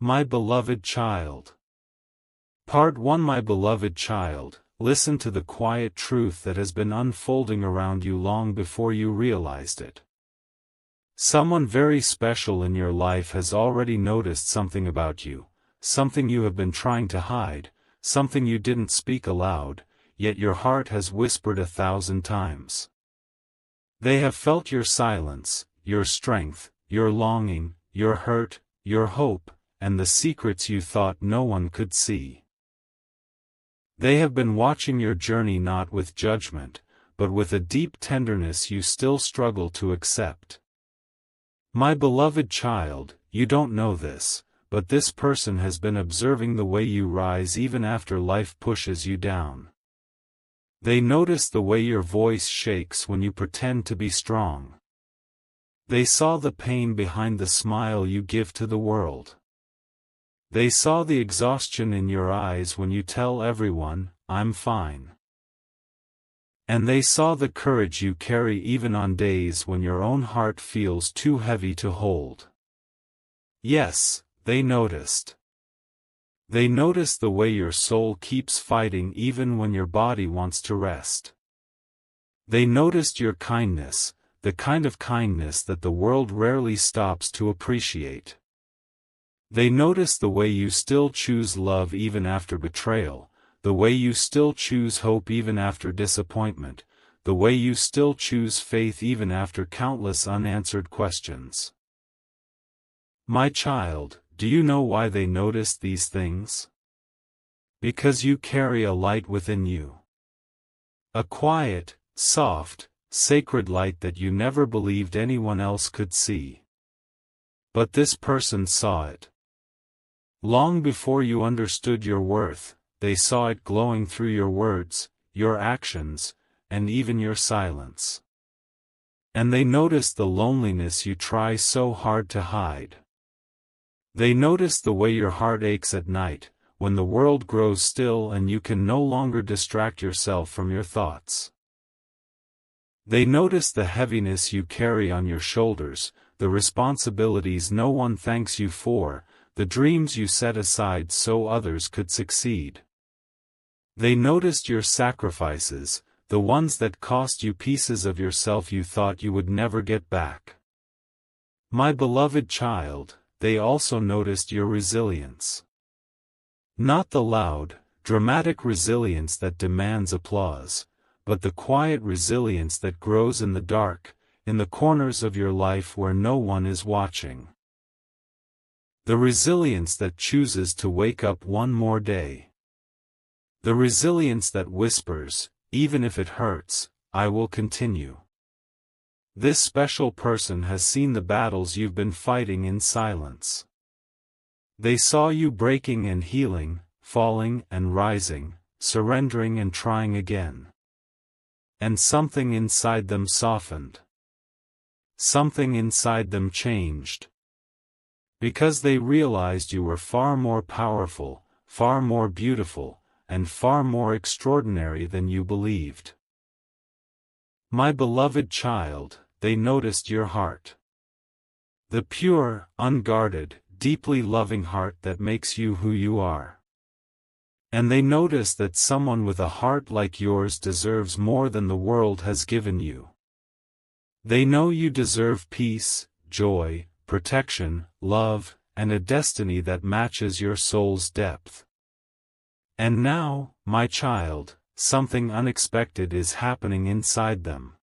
My beloved child. Part 1. My beloved child, listen to the quiet truth that has been unfolding around you long before you realized it. Someone very special in your life has already noticed something about you, something you have been trying to hide, something you didn't speak aloud, yet your heart has whispered 1,000 times. They have felt your silence, your strength, your longing, your hurt, your hope, and the secrets you thought no one could see. They have been watching your journey not with judgment, but with a deep tenderness you still struggle to accept. My beloved child, you don't know this, but this person has been observing the way you rise even after life pushes you down. They notice the way your voice shakes when you pretend to be strong. They saw the pain behind the smile you give to the world. They saw the exhaustion in your eyes when you tell everyone, "I'm fine." And they saw the courage you carry even on days when your own heart feels too heavy to hold. Yes, they noticed. They noticed the way your soul keeps fighting even when your body wants to rest. They noticed your kindness, the kind of kindness that the world rarely stops to appreciate. They notice the way you still choose love even after betrayal, the way you still choose hope even after disappointment, the way you still choose faith even after countless unanswered questions. My child, do you know why they noticed these things? Because you carry a light within you. A quiet, soft, sacred light that you never believed anyone else could see. But this person saw it. Long before you understood your worth, they saw it glowing through your words, your actions, and even your silence. And they noticed the loneliness you try so hard to hide. They noticed the way your heart aches at night, when the world grows still and you can no longer distract yourself from your thoughts. They noticed the heaviness you carry on your shoulders, the responsibilities no one thanks you for, the dreams you set aside so others could succeed. They noticed your sacrifices, the ones that cost you pieces of yourself you thought you would never get back. My beloved child, they also noticed your resilience. Not the loud, dramatic resilience that demands applause, but the quiet resilience that grows in the dark, in the corners of your life where no one is watching. The resilience that chooses to wake up one more day. The resilience that whispers, even if it hurts, "I will continue." This special person has seen the battles you've been fighting in silence. They saw you breaking and healing, falling and rising, surrendering and trying again. And something inside them softened. Something inside them changed. Because they realized you were far more powerful, far more beautiful, and far more extraordinary than you believed. My beloved child, they noticed your heart. The pure, unguarded, deeply loving heart that makes you who you are. And they noticed that someone with a heart like yours deserves more than the world has given you. They know you deserve peace, joy, protection, love, and a destiny that matches your soul's depth. And now, my child, something unexpected is happening inside them.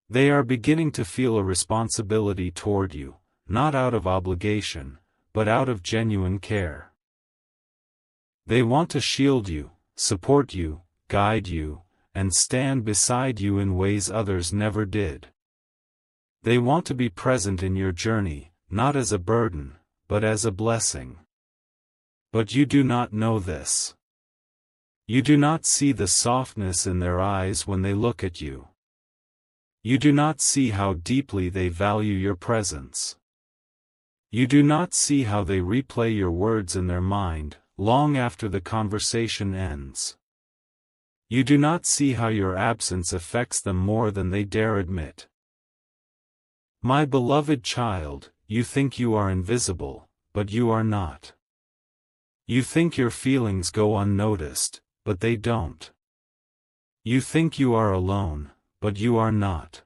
They are beginning to feel a responsibility toward you, not out of obligation, but out of genuine care. They want to shield you, support you, guide you, and stand beside you in ways others never did. They want to be present in your journey, not as a burden, but as a blessing. But you do not know this. You do not see the softness in their eyes when they look at you. You do not see how deeply they value your presence. You do not see how they replay your words in their mind, long after the conversation ends. You do not see how your absence affects them more than they dare admit. My beloved child, you think you are invisible, but you are not. You think your feelings go unnoticed, but they don't. You think you are alone, but you are not.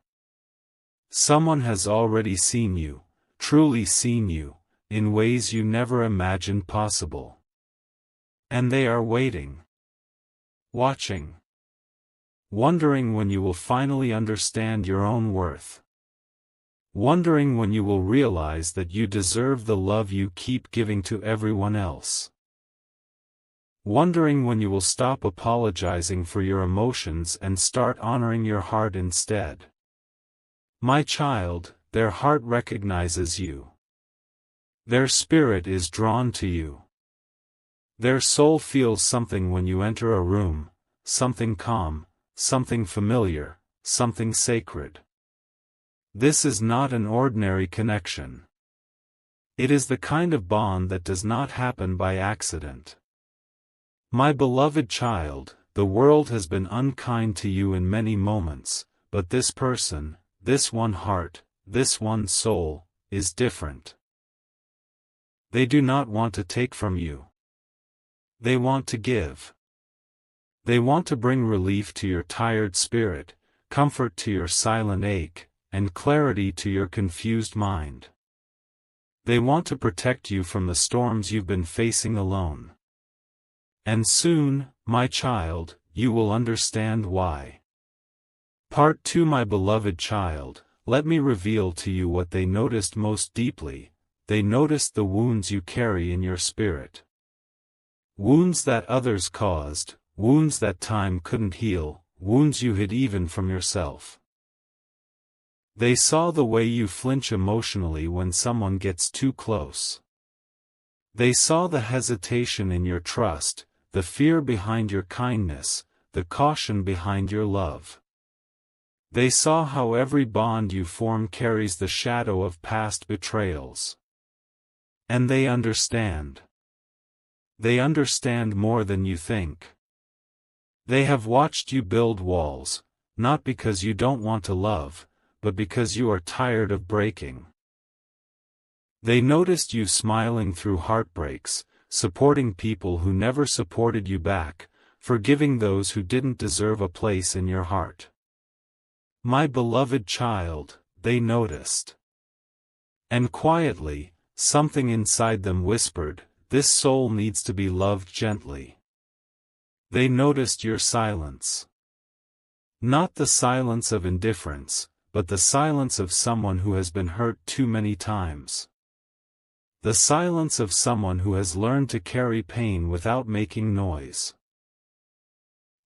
Someone has already seen you, truly seen you, in ways you never imagined possible. And they are waiting. Watching. Wondering when you will finally understand your own worth. Wondering when you will realize that you deserve the love you keep giving to everyone else. Wondering when you will stop apologizing for your emotions and start honoring your heart instead. My child, their heart recognizes you. Their spirit is drawn to you. Their soul feels something when you enter a room, something calm, something familiar, something sacred. This is not an ordinary connection. It is the kind of bond that does not happen by accident. My beloved child, the world has been unkind to you in many moments, but this person, this one heart, this one soul, is different. They do not want to take from you. They want to give. They want to bring relief to your tired spirit, comfort to your silent ache, and clarity to your confused mind. They want to protect you from the storms you've been facing alone. And soon, my child, you will understand why. Part 2. My beloved child, let me reveal to you what they noticed most deeply. They noticed the wounds you carry in your spirit. Wounds that others caused, wounds that time couldn't heal, wounds you hid even from yourself. They saw the way you flinch emotionally when someone gets too close. They saw the hesitation in your trust, the fear behind your kindness, the caution behind your love. They saw how every bond you form carries the shadow of past betrayals. And they understand. They understand more than you think. They have watched you build walls, not because you don't want to love, but because you are tired of breaking. They noticed you smiling through heartbreaks, supporting people who never supported you back, forgiving those who didn't deserve a place in your heart. My beloved child, they noticed. And quietly, something inside them whispered, this soul needs to be loved gently. They noticed your silence. Not the silence of indifference, but the silence of someone who has been hurt too many times. The silence of someone who has learned to carry pain without making noise.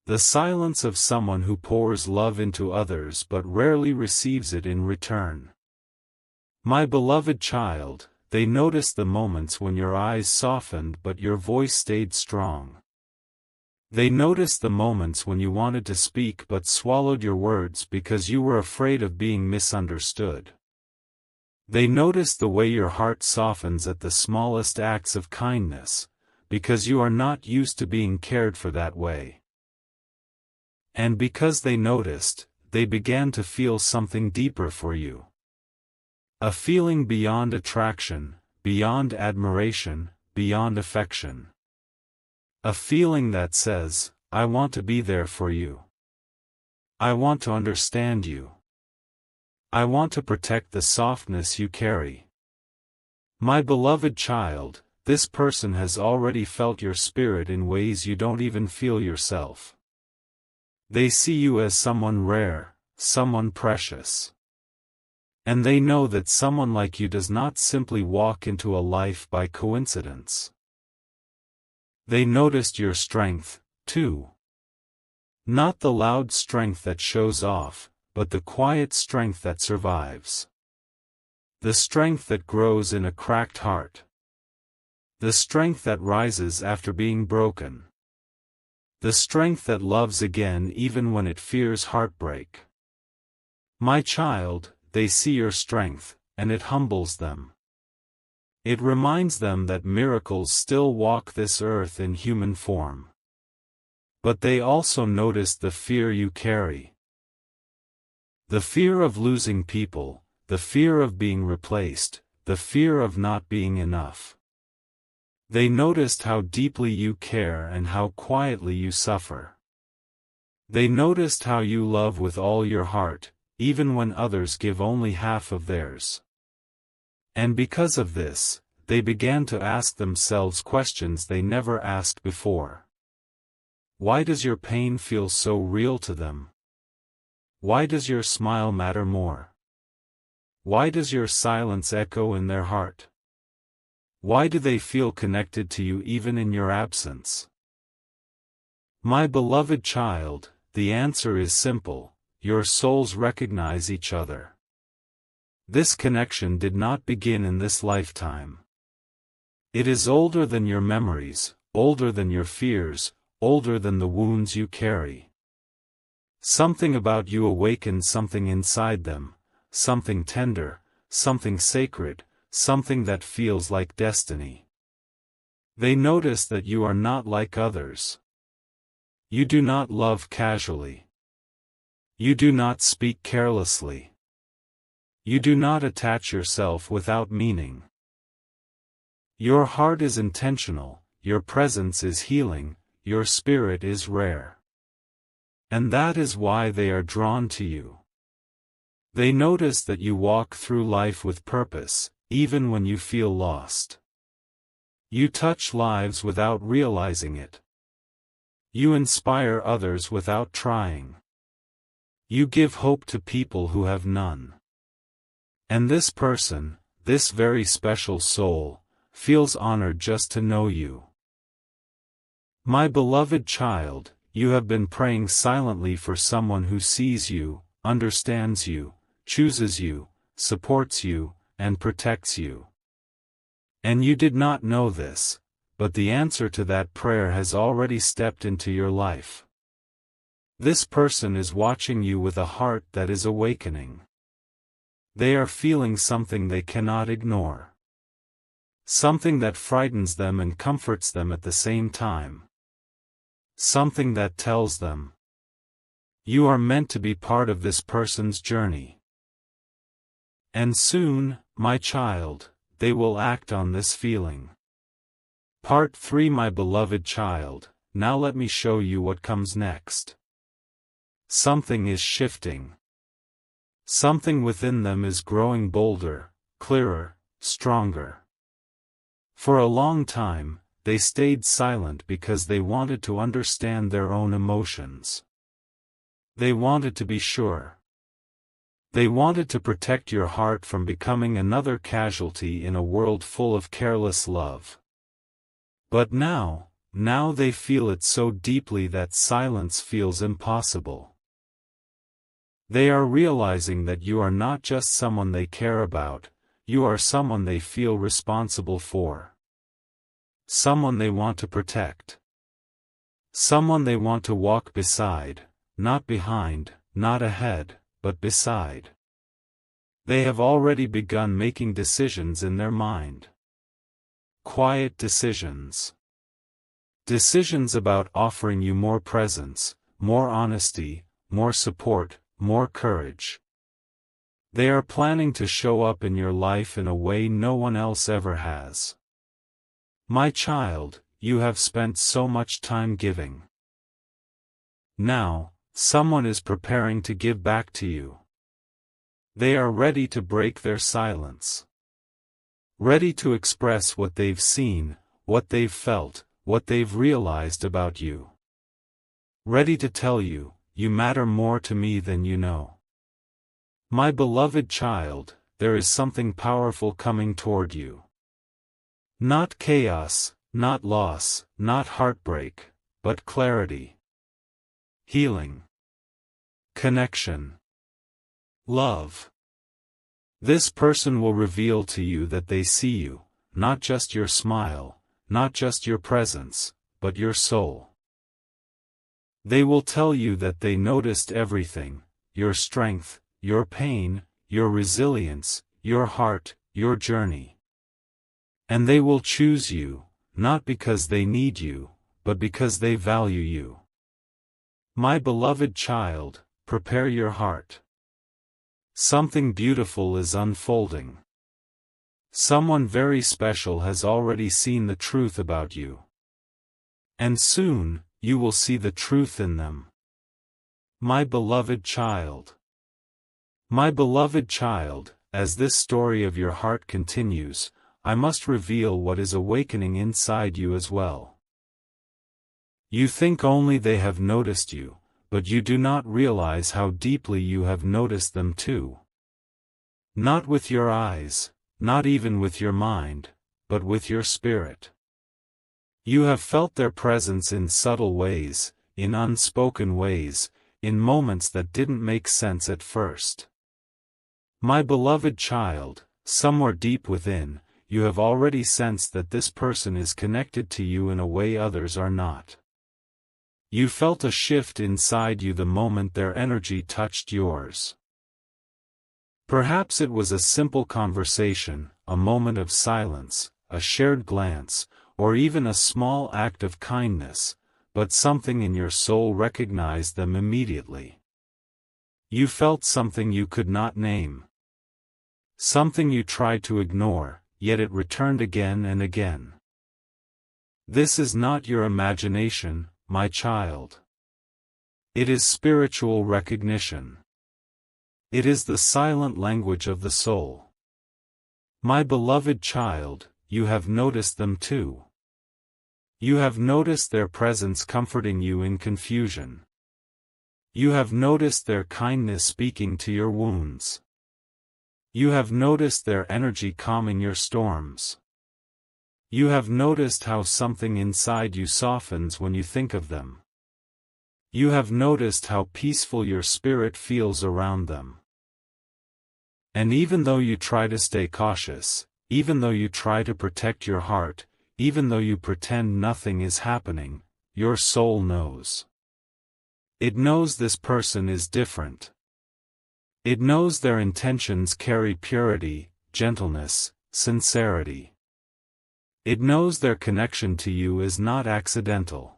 The silence of someone who pours love into others but rarely receives it in return. My beloved child, they noticed the moments when your eyes softened but your voice stayed strong. They noticed the moments when you wanted to speak but swallowed your words because you were afraid of being misunderstood. They noticed the way your heart softens at the smallest acts of kindness, because you are not used to being cared for that way. And because they noticed, they began to feel something deeper for you. A feeling beyond attraction, beyond admiration, beyond affection. A feeling that says, I want to be there for you. I want to understand you. I want to protect the softness you carry. My beloved child, this person has already felt your spirit in ways you don't even feel yourself. They see you as someone rare, someone precious. And they know that someone like you does not simply walk into a life by coincidence. They noticed your strength, too. Not the loud strength that shows off, but the quiet strength that survives. The strength that grows in a cracked heart. The strength that rises after being broken. The strength that loves again even when it fears heartbreak. My child, they see your strength, and it humbles them. It reminds them that miracles still walk this earth in human form. But they also notice the fear you carry. The fear of losing people, the fear of being replaced, the fear of not being enough. They noticed how deeply you care and how quietly you suffer. They noticed how you love with all your heart, even when others give only half of theirs. And because of this, they began to ask themselves questions they never asked before. Why does your pain feel so real to them? Why does your smile matter more? Why does your silence echo in their heart? Why do they feel connected to you even in your absence? My beloved child, the answer is simple: your souls recognize each other. This connection did not begin in this lifetime. It is older than your memories, older than your fears, older than the wounds you carry. Something about you awakened something inside them, something tender, something sacred, something that feels like destiny. They notice that you are not like others. You do not love casually. You do not speak carelessly. You do not attach yourself without meaning. Your heart is intentional, your presence is healing, your spirit is rare. And that is why they are drawn to you. They notice that you walk through life with purpose, even when you feel lost. You touch lives without realizing it. You inspire others without trying. You give hope to people who have none. And this person, this very special soul, feels honored just to know you. My beloved child, you have been praying silently for someone who sees you, understands you, chooses you, supports you, and protects you. And you did not know this, but the answer to that prayer has already stepped into your life. This person is watching you with a heart that is awakening. They are feeling something they cannot ignore. Something that frightens them and comforts them at the same time. Something that tells them, you are meant to be part of this person's journey. And soon, my child, they will act on this feeling. Part 3. My beloved child, now let me show you what comes next. Something is shifting. Something within them is growing bolder, clearer, stronger. For a long time, they stayed silent because they wanted to understand their own emotions. They wanted to be sure. They wanted to protect your heart from becoming another casualty in a world full of careless love. But now they feel it so deeply that silence feels impossible. They are realizing that you are not just someone they care about, you are someone they feel responsible for. Someone they want to protect. Someone they want to walk beside, not behind, not ahead, but beside. They have already begun making decisions in their mind. Quiet decisions. Decisions about offering you more presence, more honesty, more support, more courage. They are planning to show up in your life in a way no one else ever has. My child, you have spent so much time giving. Now, someone is preparing to give back to you. They are ready to break their silence. Ready to express what they've seen, what they've felt, what they've realized about you. Ready to tell you, you matter more to me than you know. My beloved child, there is something powerful coming toward you. Not chaos, not loss, not heartbreak, but clarity. Healing. Connection. Love. This person will reveal to you that they see you, not just your smile, not just your presence, but your soul. They will tell you that they noticed everything, your strength, your pain, your resilience, your heart, your journey. And they will choose you, not because they need you, but because they value you. My beloved child, prepare your heart. Something beautiful is unfolding. Someone very special has already seen the truth about you. And soon, you will see the truth in them. My beloved child. My beloved child, as this story of your heart continues, I must reveal what is awakening inside you as well. You think only they have noticed you, but you do not realize how deeply you have noticed them too. Not with your eyes, not even with your mind, but with your spirit. You have felt their presence in subtle ways, in unspoken ways, in moments that didn't make sense at first. My beloved child, somewhere deep within, you have already sensed that this person is connected to you in a way others are not. You felt a shift inside you the moment their energy touched yours. Perhaps it was a simple conversation, a moment of silence, a shared glance, or even a small act of kindness, but something in your soul recognized them immediately. You felt something you could not name. Something you tried to ignore, yet it returned again and again. This is not your imagination, my child. It is spiritual recognition. It is the silent language of the soul. My beloved child, you have noticed them too. You have noticed their presence comforting you in confusion. You have noticed their kindness speaking to your wounds. You have noticed their energy calming your storms. You have noticed how something inside you softens when you think of them. You have noticed how peaceful your spirit feels around them. And even though you try to stay cautious, even though you try to protect your heart, even though you pretend nothing is happening, your soul knows. It knows this person is different. It knows their intentions carry purity, gentleness, sincerity. It knows their connection to you is not accidental.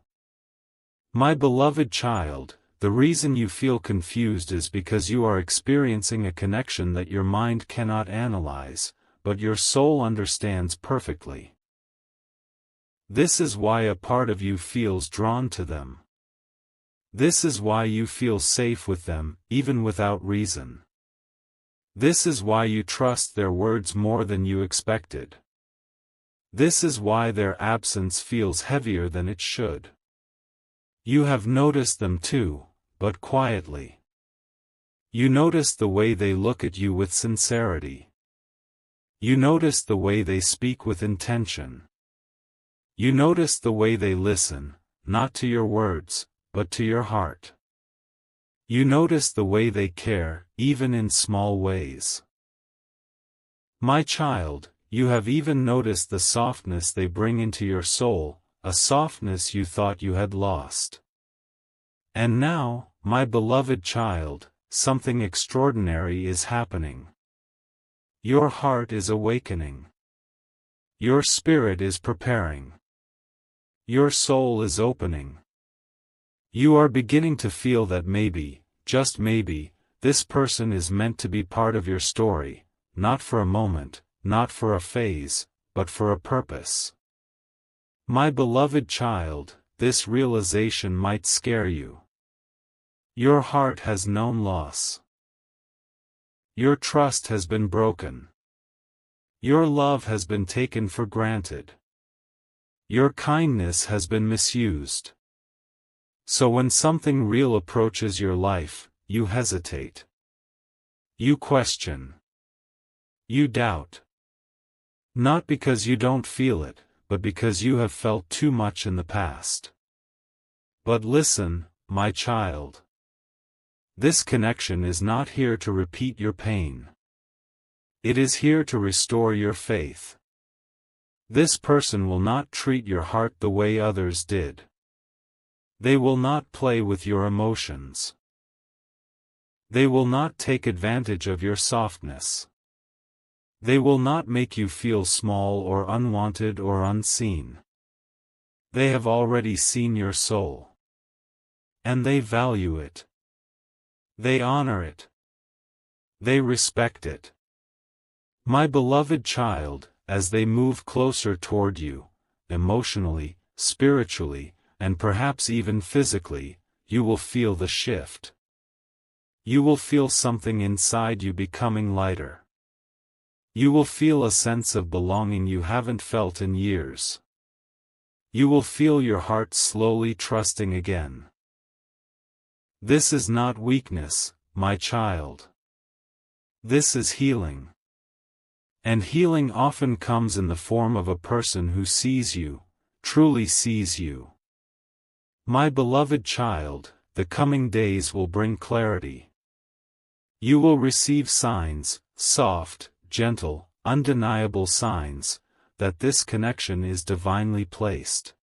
My beloved child, the reason you feel confused is because you are experiencing a connection that your mind cannot analyze, but your soul understands perfectly. This is why a part of you feels drawn to them. This is why you feel safe with them, even without reason. This is why you trust their words more than you expected. This is why their absence feels heavier than it should. You have noticed them too, but quietly. You notice the way they look at you with sincerity. You notice the way they speak with intention. You notice the way they listen, not to your words, but to your heart. You notice the way they care, even in small ways. My child, you have even noticed the softness they bring into your soul, a softness you thought you had lost. And now, my beloved child, something extraordinary is happening. Your heart is awakening. Your spirit is preparing. Your soul is opening. You are beginning to feel that maybe, just maybe, this person is meant to be part of your story, not for a moment, not for a phase, but for a purpose. My beloved child, this realization might scare you. Your heart has known loss. Your trust has been broken. Your love has been taken for granted. Your kindness has been misused. So when something real approaches your life, you hesitate. You question. You doubt. Not because you don't feel it, but because you have felt too much in the past. But listen, my child. This connection is not here to repeat your pain. It is here to restore your faith. This person will not treat your heart the way others did. They will not play with your emotions. They will not take advantage of your softness. They will not make you feel small or unwanted or unseen. They have already seen your soul. And they value it. They honor it. They respect it. My beloved child, as they move closer toward you, emotionally, spiritually, and perhaps even physically, you will feel the shift. You will feel something inside you becoming lighter. You will feel a sense of belonging you haven't felt in years. You will feel your heart slowly trusting again. This is not weakness, my child. This is healing. And healing often comes in the form of a person who sees you, truly sees you. My beloved child, the coming days will bring clarity. You will receive signs, soft, gentle, undeniable signs, that this connection is divinely placed.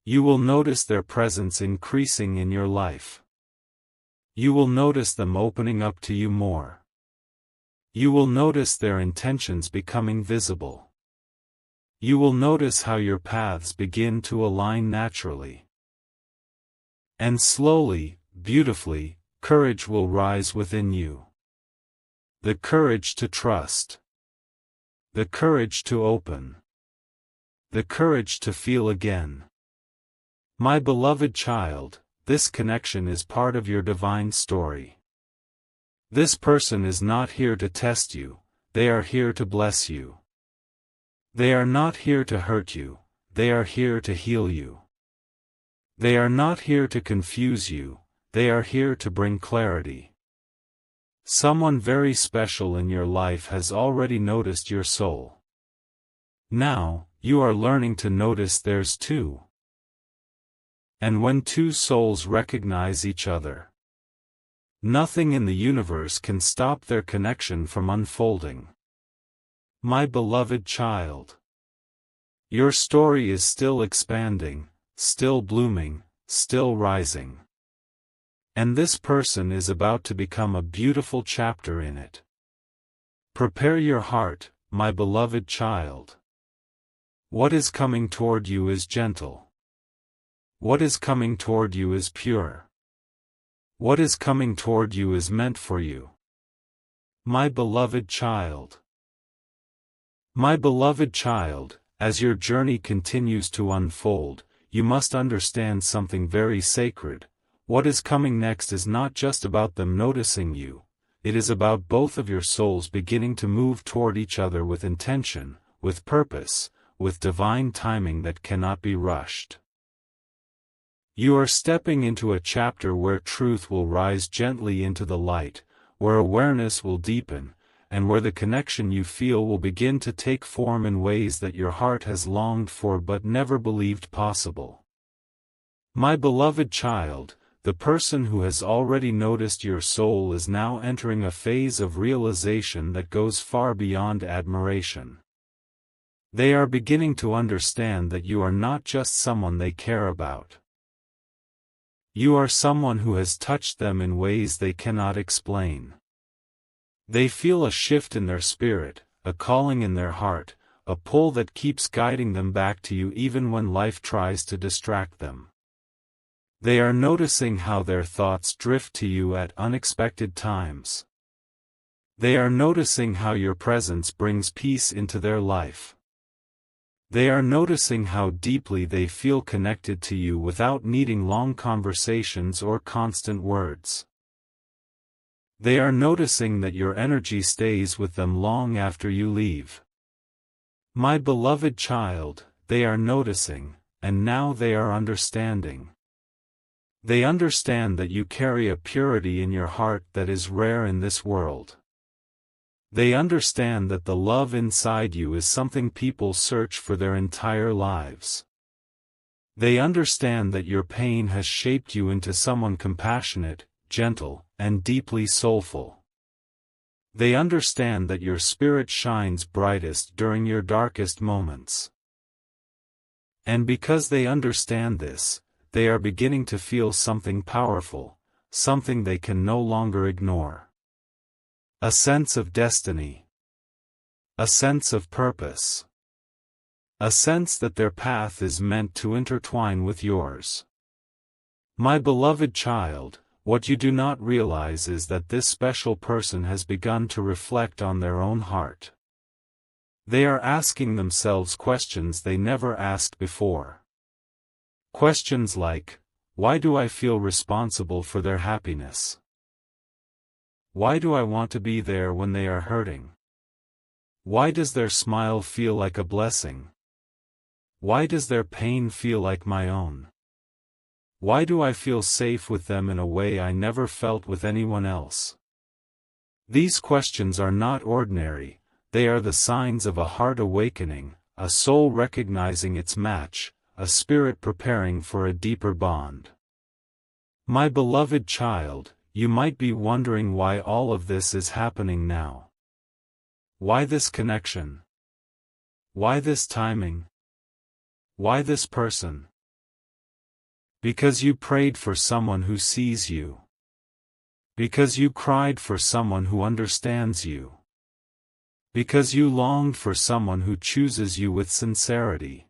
You will notice their presence increasing in your life. You will notice them opening up to you more. You will notice their intentions becoming visible. You will notice how your paths begin to align naturally. And slowly, beautifully, courage will rise within you. The courage to trust. The courage to open. The courage to feel again. My beloved child, this connection is part of your divine story. This person is not here to test you, they are here to bless you. They are not here to hurt you, they are here to heal you. They are not here to confuse you, they are here to bring clarity. Someone very special in your life has already noticed your soul. Now, you are learning to notice theirs too. And when two souls recognize each other, nothing in the universe can stop their connection from unfolding. My beloved child, your story is still expanding, still blooming, still rising. And this person is about to become a beautiful chapter in it. Prepare your heart, my beloved child. What is coming toward you is gentle. What is coming toward you is pure. What is coming toward you is meant for you. My beloved child. My beloved child, as your journey continues to unfold, you must understand something very sacred. What is coming next is not just about them noticing you, it is about both of your souls beginning to move toward each other with intention, with purpose, with divine timing that cannot be rushed. You are stepping into a chapter where truth will rise gently into the light, where awareness will deepen, and where the connection you feel will begin to take form in ways that your heart has longed for but never believed possible. My beloved child, the person who has already noticed your soul is now entering a phase of realization that goes far beyond admiration. They are beginning to understand that you are not just someone they care about. You are someone who has touched them in ways they cannot explain. They feel a shift in their spirit, a calling in their heart, a pull that keeps guiding them back to you even when life tries to distract them. They are noticing how their thoughts drift to you at unexpected times. They are noticing how your presence brings peace into their life. They are noticing how deeply they feel connected to you without needing long conversations or constant words. They are noticing that your energy stays with them long after you leave. My beloved child, they are noticing, and now they are understanding. They understand that you carry a purity in your heart that is rare in this world. They understand that the love inside you is something people search for their entire lives. They understand that your pain has shaped you into someone compassionate, gentle, and deeply soulful. They understand that your spirit shines brightest during your darkest moments. And because they understand this, they are beginning to feel something powerful, something they can no longer ignore. A sense of destiny. A sense of purpose. A sense that their path is meant to intertwine with yours. My beloved child, what you do not realize is that this special person has begun to reflect on their own heart. They are asking themselves questions they never asked before. Questions like, why do I feel responsible for their happiness? Why do I want to be there when they are hurting? Why does their smile feel like a blessing? Why does their pain feel like my own? Why do I feel safe with them in a way I never felt with anyone else? These questions are not ordinary, they are the signs of a heart awakening, a soul recognizing its match, a spirit preparing for a deeper bond. My beloved child, you might be wondering why all of this is happening now. Why this connection? Why this timing? Why this person? Because you prayed for someone who sees you. Because you cried for someone who understands you. Because you longed for someone who chooses you with sincerity.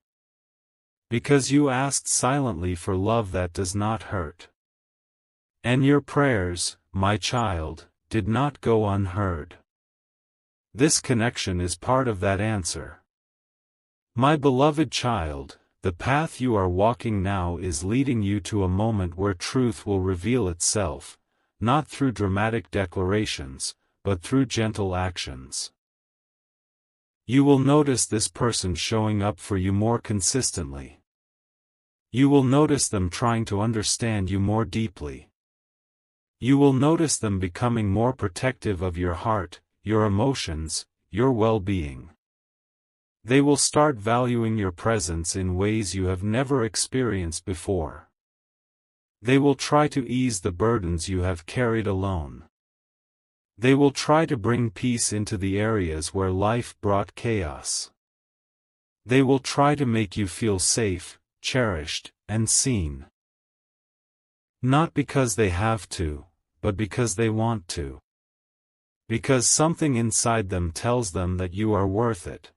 Because you asked silently for love that does not hurt. And your prayers, my child, did not go unheard. This connection is part of that answer. My beloved child, the path you are walking now is leading you to a moment where truth will reveal itself, not through dramatic declarations, but through gentle actions. You will notice this person showing up for you more consistently. You will notice them trying to understand you more deeply. You will notice them becoming more protective of your heart, your emotions, your well-being. They will start valuing your presence in ways you have never experienced before. They will try to ease the burdens you have carried alone. They will try to bring peace into the areas where life brought chaos. They will try to make you feel safe, cherished, and seen. Not because they have to, but because they want to. Because something inside them tells them that you are worth it.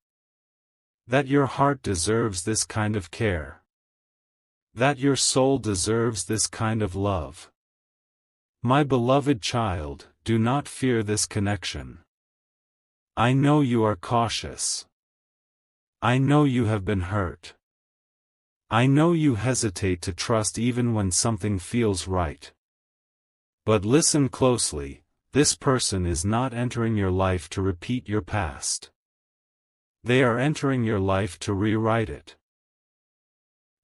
That your heart deserves this kind of care. That your soul deserves this kind of love. My beloved child, do not fear this connection. I know you are cautious. I know you have been hurt. I know you hesitate to trust even when something feels right. But listen closely, this person is not entering your life to repeat your past. They are entering your life to rewrite it.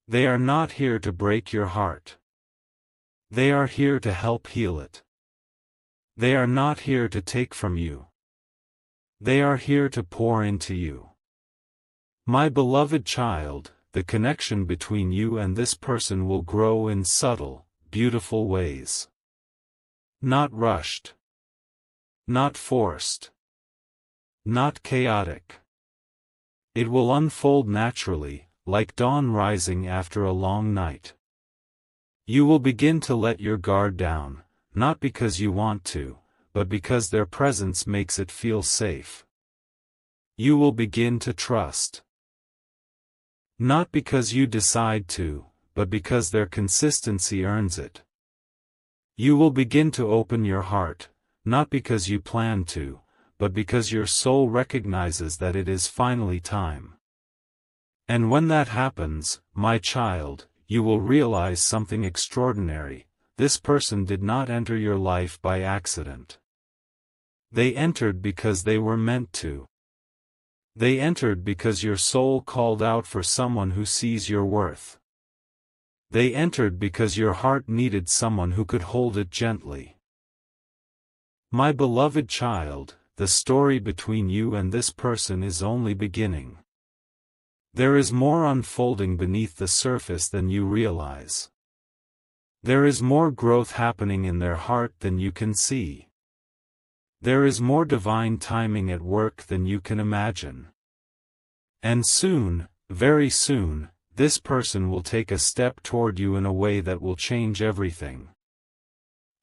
They are not here to break your heart. They are here to help heal it. They are not here to take from you. They are here to pour into you. My beloved child, the connection between you and this person will grow in subtle, beautiful ways. Not rushed. Not forced. Not chaotic. It will unfold naturally, like dawn rising after a long night. You will begin to let your guard down, not because you want to, but because their presence makes it feel safe. You will begin to trust. Not because you decide to, but because their consistency earns it. You will begin to open your heart, not because you plan to, but because your soul recognizes that it is finally time. And when that happens, my child, you will realize something extraordinary. This person did not enter your life by accident. They entered because they were meant to. They entered because your soul called out for someone who sees your worth. They entered because your heart needed someone who could hold it gently. My beloved child, the story between you and this person is only beginning. There is more unfolding beneath the surface than you realize. There is more growth happening in their heart than you can see. There is more divine timing at work than you can imagine. And soon, very soon, this person will take a step toward you in a way that will change everything.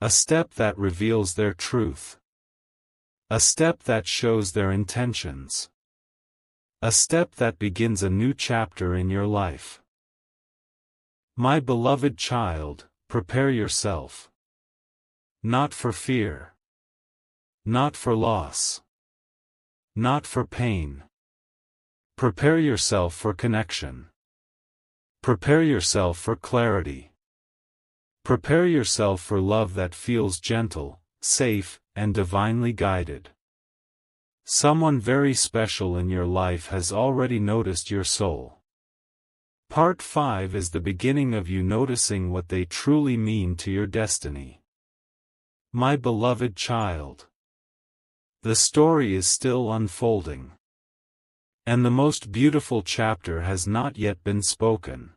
A step that reveals their truth. A step that shows their intentions. A step that begins a new chapter in your life. My beloved child, prepare yourself. Not for fear. Not for loss. Not for pain. Prepare yourself for connection. Prepare yourself for clarity. Prepare yourself for love that feels gentle, safe, and divinely guided. Someone very special in your life has already noticed your soul. Part 5 is the beginning of you noticing what they truly mean to your destiny. My beloved child. The story is still unfolding. And the most beautiful chapter has not yet been spoken.